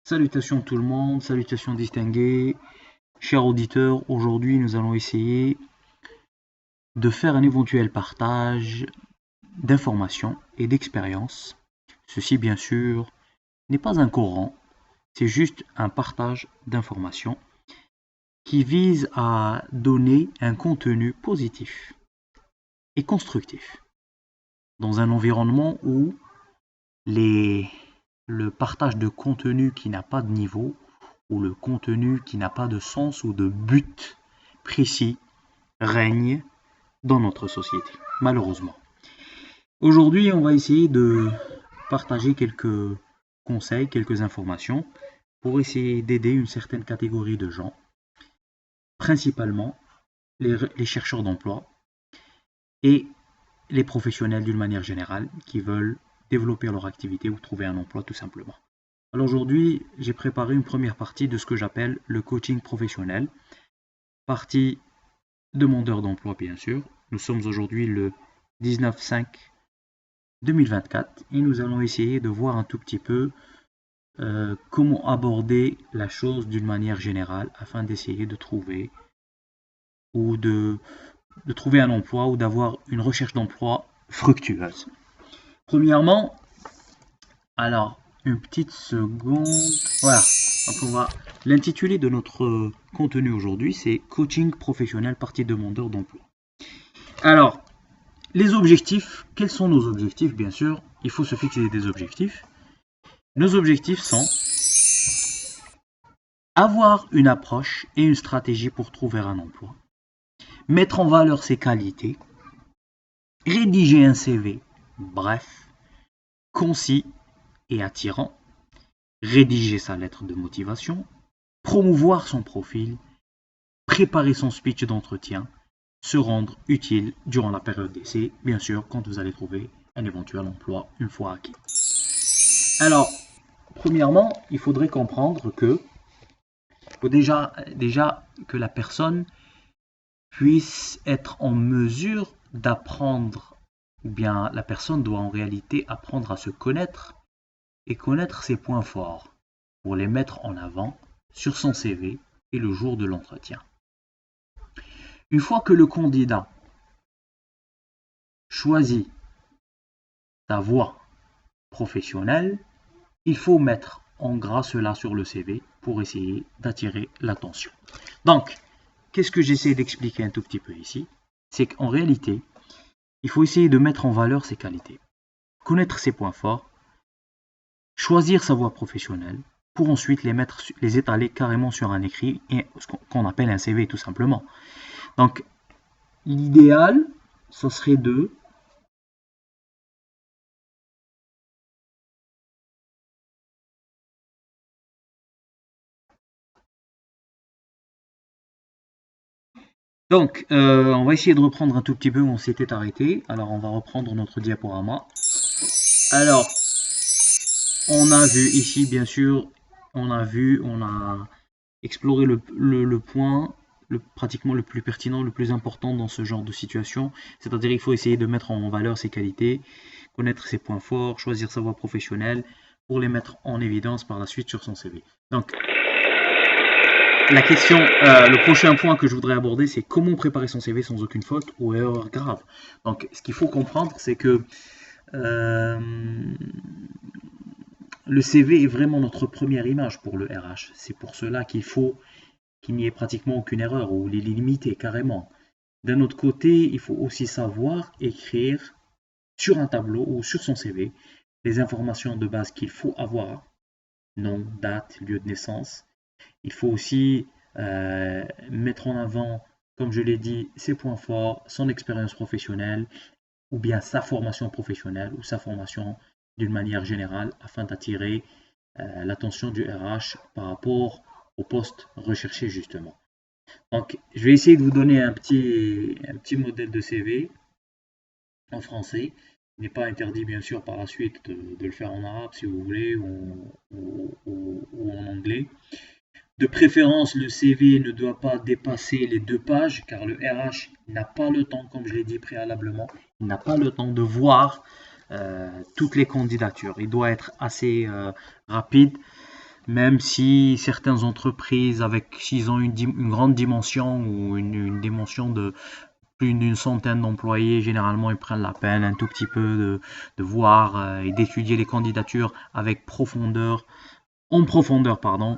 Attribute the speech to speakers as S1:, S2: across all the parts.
S1: Salutations tout le monde, salutations distinguées, chers auditeurs. Aujourd'hui, nous allons essayer de faire un éventuel partage d'informations et d'expériences. Ceci, bien sûr, n'est pas un courant, c'est juste un partage d'informations qui vise à donner un contenu positif et constructif dans un environnement où le partage de contenu qui n'a pas de niveau ou le contenu qui n'a pas de sens ou de but précis règne dans notre société, malheureusement. Aujourd'hui, on va essayer de partager quelques conseils, quelques informations pour essayer d'aider une certaine catégorie de gens, principalement les chercheurs d'emploi et les professionnels d'une manière générale qui veulent développer leur activité ou trouver un emploi tout simplement. Alors aujourd'hui, j'ai préparé une première partie de ce que j'appelle le coaching professionnel. Partie demandeur d'emploi, bien sûr. Nous sommes aujourd'hui le 19/5/2024 et nous allons essayer de voir un tout petit peu comment aborder la chose d'une manière générale afin d'essayer de trouver ou de trouver un emploi ou d'avoir une recherche d'emploi fructueuse. Premièrement, alors, une petite seconde. Voilà. Donc, on va. L'intitulé de notre contenu aujourd'hui, c'est Coaching professionnel partie demandeur d'emploi. Alors, les objectifs. Quels sont nos objectifs? Bien sûr, il faut se fixer des objectifs. Nos objectifs sont avoir une approche et une stratégie pour trouver un emploi, mettre en valeur ses qualités, rédiger un CV, bref, concis et attirant, rédiger sa lettre de motivation, promouvoir son profil, préparer son speech d'entretien, se rendre utile durant la période d'essai, bien sûr, quand vous allez trouver un éventuel emploi une fois acquis. Alors, premièrement, il faudrait comprendre que faut déjà que la personne puisse être en mesure d'apprendre, ou bien la personne doit en réalité apprendre à se connaître et connaître ses points forts pour les mettre en avant sur son CV et le jour de l'entretien. Une fois que le candidat choisit sa voie professionnelle, il faut mettre en gras cela sur le CV pour essayer d'attirer l'attention. Donc, qu'est-ce que j'essaie d'expliquer un tout petit peu ici? C'est qu'en réalité, il faut essayer de mettre en valeur ses qualités, connaître ses points forts, choisir sa voie professionnelle, pour ensuite les étaler carrément sur un écrit, et ce qu'on appelle un CV tout simplement. Donc, l'idéal, ce serait de Donc, on va essayer de reprendre un tout petit peu où on s'était arrêté. Alors, on va reprendre notre diaporama. Alors, on a vu ici, bien sûr, on a exploré le point pratiquement le plus pertinent, le plus important dans ce genre de situation. C'est-à-dire qu'il faut essayer de mettre en valeur ses qualités, connaître ses points forts, choisir sa voie professionnelle pour les mettre en évidence par la suite sur son CV. Donc, la question, le prochain point que je voudrais aborder, c'est comment préparer son CV sans aucune faute ou erreur grave. Donc, ce qu'il faut comprendre, c'est que le CV est vraiment notre première image pour le RH. C'est pour cela qu'il faut qu'il n'y ait pratiquement aucune erreur ou les limiter carrément. D'un autre côté, il faut aussi savoir écrire sur un tableau ou sur son CV les informations de base qu'il faut avoir, nom, date, lieu de naissance. Il faut aussi mettre en avant, comme je l'ai dit, ses points forts, son expérience professionnelle, ou bien sa formation professionnelle, ou sa formation d'une manière générale, afin d'attirer l'attention du RH par rapport au poste recherché justement. Donc, je vais essayer de vous donner un petit modèle de CV en français. Il n'est pas interdit, bien sûr, par la suite de le faire en arabe, si vous voulez, ou en anglais. De préférence, le CV ne doit pas dépasser les 2 pages, car le RH n'a pas le temps, comme je l'ai dit préalablement, il n'a pas le temps de voir toutes les candidatures. Il doit être assez rapide même si certaines entreprises, s'ils ont une grande dimension ou une dimension de plus d'une centaine d'employés, généralement ils prennent la peine un tout petit peu de voir et d'étudier les candidatures avec en profondeur, pardon.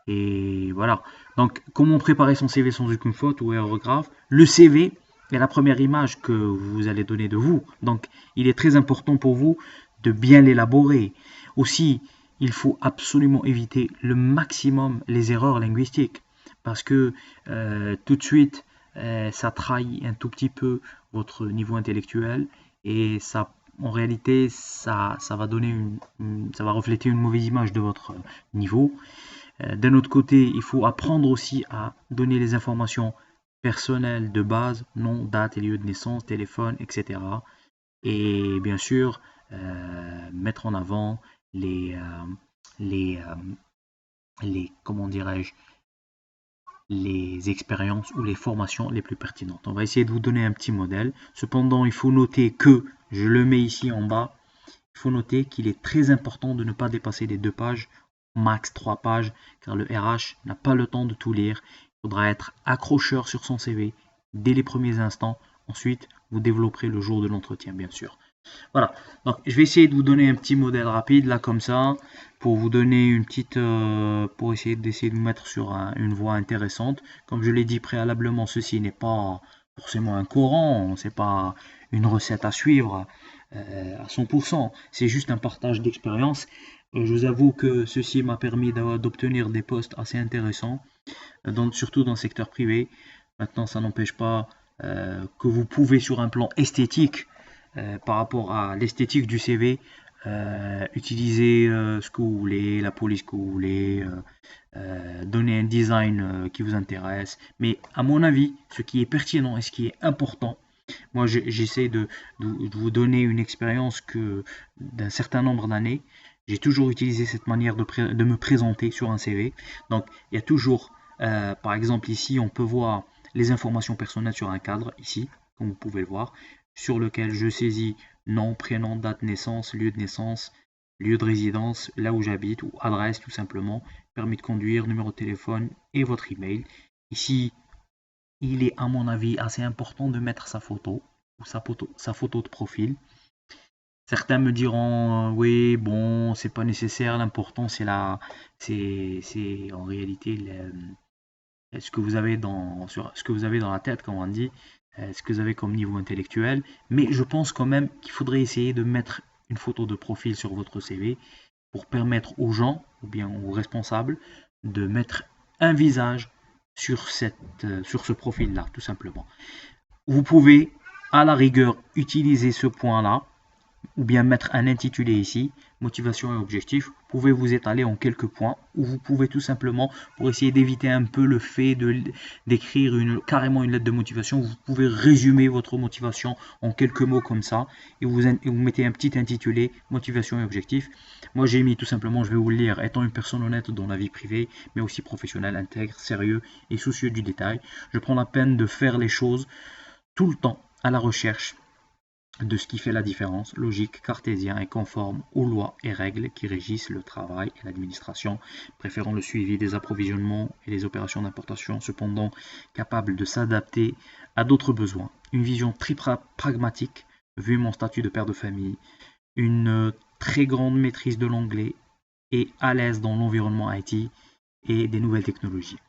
S1: Et voilà. Donc, comment préparer son CV sans aucune faute ou erreur grave? Le CV est la première image que vous allez donner de vous. Donc, il est très important pour vous de bien l'élaborer. Aussi, il faut absolument éviter le maximum les erreurs linguistiques parce que tout de suite, ça trahit un tout petit peu votre niveau intellectuel et ça, en réalité, ça va donner ça va refléter une mauvaise image de votre niveau. D'un autre côté, il faut apprendre aussi à donner les informations personnelles de base, nom, date et lieu de naissance, téléphone, etc. Et bien sûr, mettre en avant les, comment dirais-je, les expériences ou les formations les plus pertinentes. On va essayer de vous donner un petit modèle. Cependant, il faut noter que, je le mets ici en bas, il faut noter qu'il est très important de ne pas dépasser les 2 pages, max 3 pages, car le RH n'a pas le temps de tout lire. Il faudra être accrocheur sur son CV dès les premiers instants. Ensuite, vous développerez le jour de l'entretien, bien sûr. Voilà, donc je vais essayer de vous donner un petit modèle rapide, là, comme ça, pour vous donner une petite, pour essayer de vous mettre sur une voie intéressante. Comme je l'ai dit préalablement, ceci n'est pas forcément un Coran, c'est pas une recette à suivre à 100%, c'est juste un partage d'expérience. Je vous avoue que ceci m'a permis d'obtenir des postes assez intéressants, surtout dans le secteur privé. Maintenant, ça n'empêche pas que vous pouvez, sur un plan esthétique, par rapport à l'esthétique du CV, utiliser ce que vous voulez, la police que vous voulez, donner un design qui vous intéresse. Mais à mon avis, ce qui est pertinent et ce qui est important, moi j'essaie de vous donner une expérience d'un certain nombre d'années. J'ai toujours utilisé cette manière de me présenter sur un CV. Donc il y a toujours, par exemple ici, on peut voir les informations personnelles sur un cadre, ici, comme vous pouvez le voir, sur lequel je saisis nom, prénom, date de naissance, lieu de résidence, là où j'habite, ou adresse tout simplement, permis de conduire, numéro de téléphone et votre email. Ici, il est à mon avis assez important de mettre sa photo, ou sa photo de profil. Certains me diront oui, bon, c'est pas nécessaire, l'important c'est en réalité ce que vous avez ce que vous avez dans la tête, comme on dit, ce que vous avez comme niveau intellectuel. Mais je pense quand même qu'il faudrait essayer de mettre une photo de profil sur votre CV pour permettre aux gens, ou bien aux responsables, de mettre un visage sur ce profil-là, tout simplement. Vous pouvez, à la rigueur, utiliser ce point-là ou bien mettre un intitulé ici, motivation et objectif. Vous pouvez vous étaler en quelques points ou vous pouvez tout simplement, pour essayer d'éviter un peu le fait d'écrire carrément une lettre de motivation, vous pouvez résumer votre motivation en quelques mots comme ça et vous mettez un petit intitulé, motivation et objectif. Moi j'ai mis tout simplement, je vais vous le lire, étant une personne honnête dans la vie privée mais aussi professionnelle, intègre, sérieux et soucieux du détail, je prends la peine de faire les choses tout le temps à la recherche de ce qui fait la différence, logique, cartésien et conforme aux lois et règles qui régissent le travail et l'administration, préférant le suivi des approvisionnements et les opérations d'importation, cependant capable de s'adapter à d'autres besoins. Une vision très pragmatique, vu mon statut de père de famille, une très grande maîtrise de l'anglais et à l'aise dans l'environnement IT et des nouvelles technologies.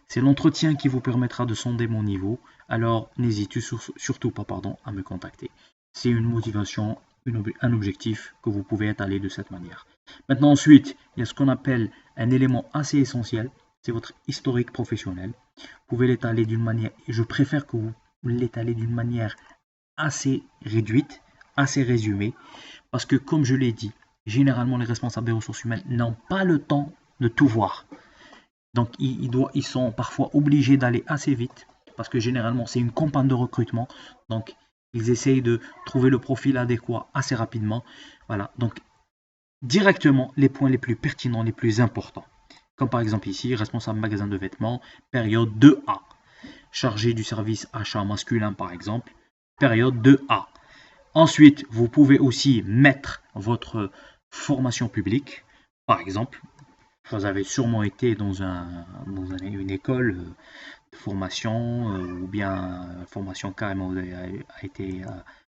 S1: C'est l'entretien qui vous permettra de sonder mon niveau, alors n'hésitez surtout pas à me contacter. C'est une motivation, un objectif que vous pouvez étaler de cette manière. Maintenant ensuite, il y a ce qu'on appelle un élément assez essentiel, c'est votre historique professionnel. Vous pouvez l'étaler d'une manière, et je préfère que vous l'étalez d'une manière assez réduite, assez résumée, parce que comme je l'ai dit, généralement les responsables des ressources humaines n'ont pas le temps de tout voir. Donc ils sont parfois obligés d'aller assez vite, parce que généralement c'est une campagne de recrutement, donc ils essayent de trouver le profil adéquat assez rapidement. Voilà, donc directement les points les plus pertinents, les plus importants. Comme par exemple ici, responsable magasin de vêtements, période 2A. Chargé du service achat masculin par exemple, période 2A. Ensuite, vous pouvez aussi mettre votre formation publique, par exemple, Vous avez sûrement été dans une école de formation ou bien formation carrément,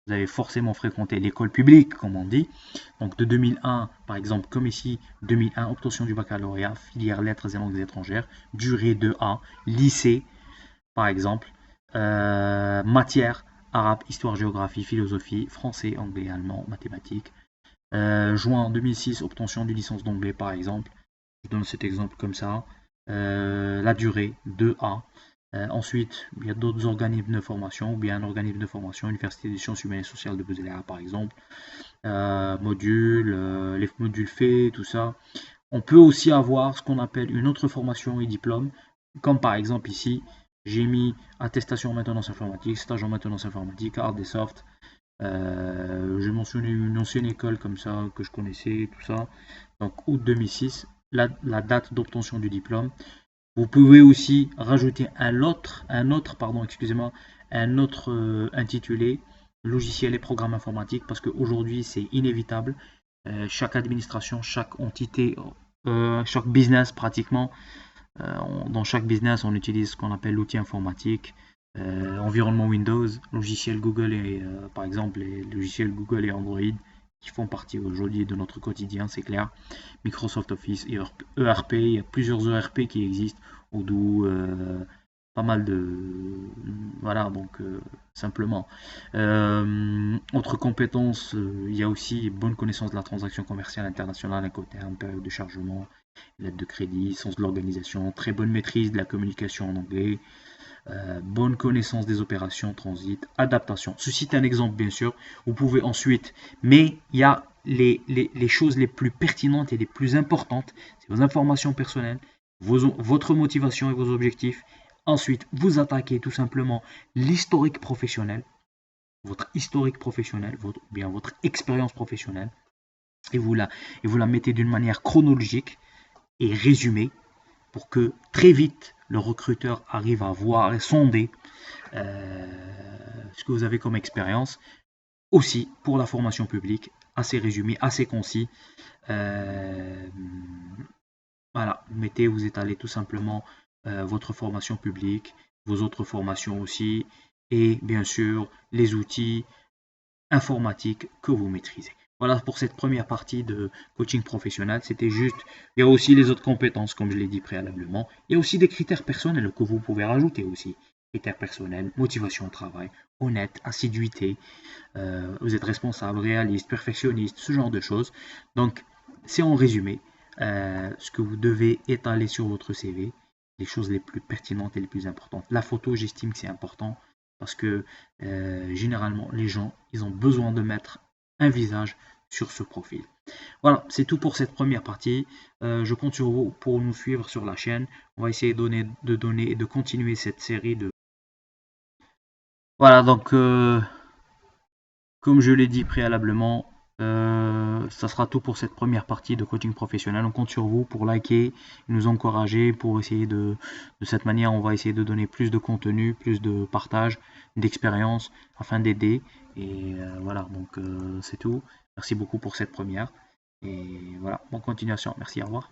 S1: vous avez forcément fréquenté l'école publique, comme on dit. Donc de 2001, par exemple, comme ici, 2001, obtention du baccalauréat, filière lettres et langues étrangères, durée 2A, lycée, par exemple, matière, arabe, histoire, géographie, philosophie, français, anglais, allemand, mathématiques. Juin 2006, obtention d'une licence d'anglais, par exemple. Je donne cet exemple comme ça. La durée, 2A. Ensuite, il y a d'autres organismes de formation, ou bien un organisme de formation, Université des sciences humaines et sociales de Baudelaire, par exemple. Les modules faits, tout ça. On peut aussi avoir ce qu'on appelle une autre formation et diplôme, comme par exemple ici, j'ai mis attestation en maintenance informatique, stage en maintenance informatique, hard et soft. J'ai mentionné une ancienne école comme ça que je connaissais, tout ça. Donc août 2006, la date d'obtention du diplôme. Vous pouvez aussi rajouter un autre intitulé logiciel et programme informatique parce qu'aujourd'hui c'est inévitable. Chaque administration, chaque entité, chaque business pratiquement, dans chaque business on utilise ce qu'on appelle l'outil informatique. Environnement Windows, logiciel Google et par exemple les logiciels Google et Android qui font partie aujourd'hui de notre quotidien, c'est clair. Microsoft Office, ERP, il y a plusieurs ERP qui existent, Odoo, pas mal de... Voilà, donc simplement. Autre compétence, il y a aussi bonne connaissance de la transaction commerciale internationale, Incoterm, période de chargement, lettre de crédit, sens de l'organisation, très bonne maîtrise de la communication en anglais, bonne connaissance des opérations, transit, adaptation. Ceci est un exemple bien sûr. Vous pouvez ensuite, mais il y a les choses les plus pertinentes et les plus importantes, c'est vos informations personnelles, votre motivation et vos objectifs. Ensuite, vous attaquez tout simplement l'historique professionnel, votre historique professionnel, votre expérience professionnelle, et vous la mettez d'une manière chronologique et résumée pour que très vite le recruteur arrive à voir et sonder ce que vous avez comme expérience. Aussi pour la formation publique, assez résumé, assez concis. Voilà, vous étalez tout simplement votre formation publique, vos autres formations aussi, et bien sûr les outils informatiques que vous maîtrisez. Voilà pour cette première partie de coaching professionnel. C'était juste, il y a aussi les autres compétences, comme je l'ai dit préalablement. Il y a aussi des critères personnels que vous pouvez rajouter aussi. Critères personnels, motivation au travail, honnête, assiduité, vous êtes responsable, réaliste, perfectionniste, ce genre de choses. Donc, c'est en résumé ce que vous devez étaler sur votre CV, les choses les plus pertinentes et les plus importantes. La photo, j'estime que c'est important parce que généralement, les gens, ils ont besoin de mettre un visage sur ce profil. Voilà, c'est tout pour cette première partie. Je compte sur vous pour nous suivre sur la chaîne. On va essayer de donner et de continuer cette série de... Voilà, donc comme je l'ai dit préalablement, ça sera tout pour cette première partie de coaching professionnel. On compte sur vous pour liker, nous encourager, pour essayer de cette manière, on va essayer de donner plus de contenu, plus de partage, d'expérience, afin d'aider. Et voilà, donc c'est tout. Merci beaucoup pour cette première. Et voilà, bonne continuation. Merci, au revoir.